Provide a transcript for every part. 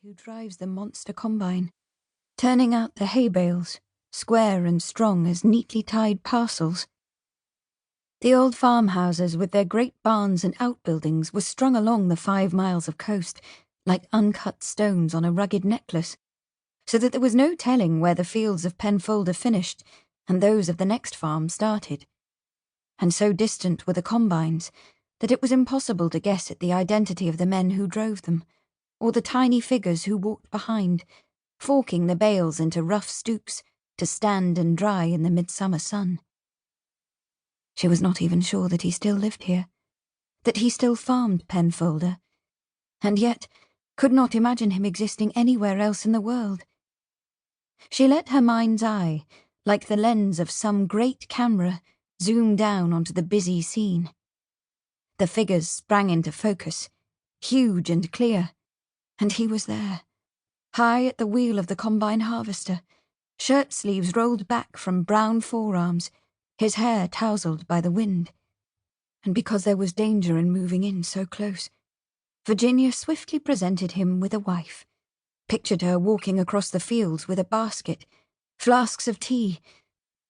who drives the monster combine, turning out the hay bales, square and strong as neatly tied parcels. The old farmhouses with their great barns and outbuildings were strung along the 5 miles of coast, like uncut stones on a rugged necklace, so that there was no telling where the fields of Penfolder finished and those of the next farm started. And so distant were the combines that it was impossible to guess at the identity of the men who drove them, or the tiny figures who walked behind, forking the bales into rough stoops to stand and dry in the midsummer sun. She was not even sure that he still lived here, that he still farmed Penfolder, and yet could not imagine him existing anywhere else in the world. She let her mind's eye, like the lens of some great camera, zoom down onto the busy scene. The figures sprang into focus, huge and clear, and he was there, high at the wheel of the combine harvester, shirt sleeves rolled back from brown forearms, his hair tousled by the wind. And because there was danger in moving in so close, Virginia swiftly presented him with a wife, pictured her walking across the fields with a basket, flasks of tea,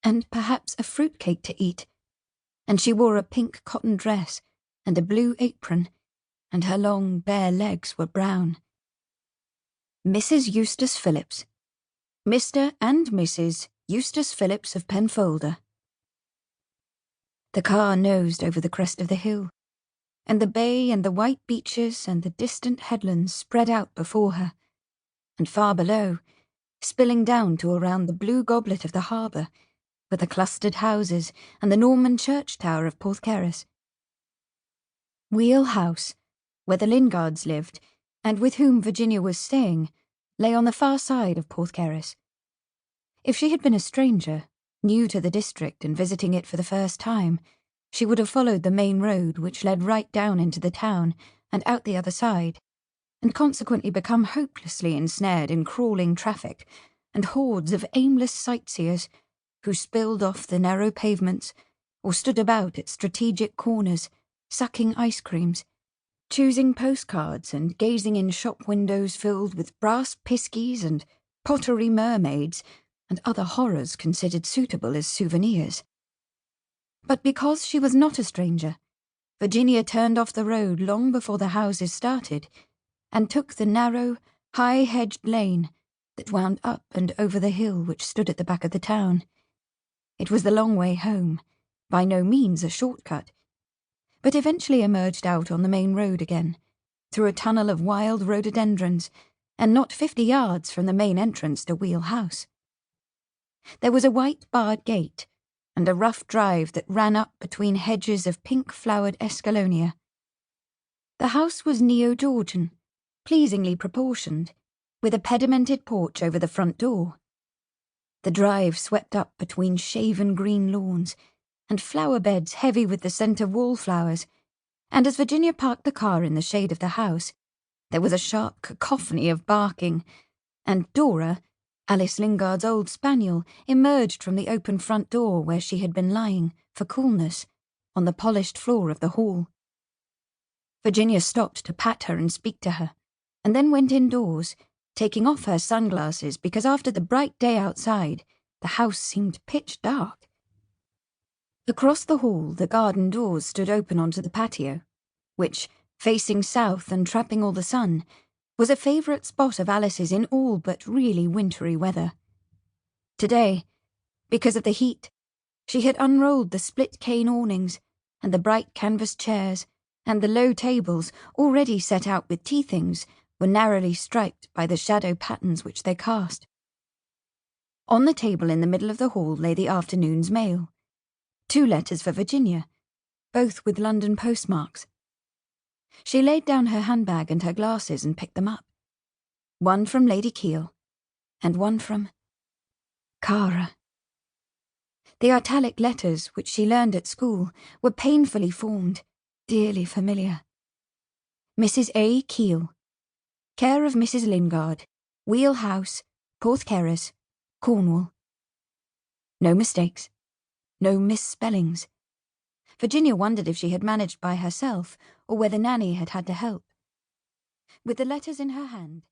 and perhaps a fruitcake to eat, and she wore a pink cotton dress and a blue apron, and her long bare legs were brown. Mrs. Eustace Phillips, Mr. and Mrs. Eustace Phillips of Penfolder. The car nosed over the crest of the hill, and the bay and the white beaches and the distant headlands spread out before her, and far below, spilling down to around the blue goblet of the harbour, were the clustered houses and the Norman church tower of Porthcaris. Wheel House, where the Lingards lived, and with whom Virginia was staying, lay on the far side of Porthcaris. If she had been a stranger, new to the district and visiting it for the first time, she would have followed the main road which led right down into the town and out the other side, and consequently become hopelessly ensnared in crawling traffic and hordes of aimless sightseers who spilled off the narrow pavements or stood about at strategic corners, sucking ice creams, choosing postcards and gazing in shop windows filled with brass piskies and pottery mermaids and other horrors considered suitable as souvenirs. But because she was not a stranger, Virginia turned off the road long before the houses started and took the narrow, high-hedged lane that wound up and over the hill which stood at the back of the town. It was the long way home, by no means a shortcut, but eventually emerged out on the main road again, through a tunnel of wild rhododendrons, and not 50 yards from the main entrance to Wheel House. There was a white barred gate, and a rough drive that ran up between hedges of pink-flowered escalonia. The house was neo-Georgian, pleasingly proportioned, with a pedimented porch over the front door. The drive swept up between shaven green lawns, and flower beds heavy with the scent of wallflowers, and as Virginia parked the car in the shade of the house, there was a sharp cacophony of barking, and Dora, Alice Lingard's old spaniel, emerged from the open front door where she had been lying, for coolness, on the polished floor of the hall. Virginia stopped to pat her and speak to her, and then went indoors, taking off her sunglasses because after the bright day outside, the house seemed pitch dark. Across the hall, the garden doors stood open onto the patio, which, facing south and trapping all the sun, was a favourite spot of Alice's in all but really wintry weather. Today, because of the heat, she had unrolled the split-cane awnings, and the bright canvas chairs, and the low tables, already set out with tea things, were narrowly striped by the shadow patterns which they cast. On the table in the middle of the hall lay the afternoon's mail. 2 letters for Virginia, both with London postmarks. She laid down her handbag and her glasses and picked them up. One from Lady Keile, and one from Cara. The italic letters, which she learned at school, were painfully formed, dearly familiar. Mrs. A. Keile, care of Mrs. Lingard, Wheel House, Porthcaris, Cornwall. No mistakes, no misspellings. Virginia wondered if she had managed by herself, or whether Nanny had had to help. With the letters in her hand,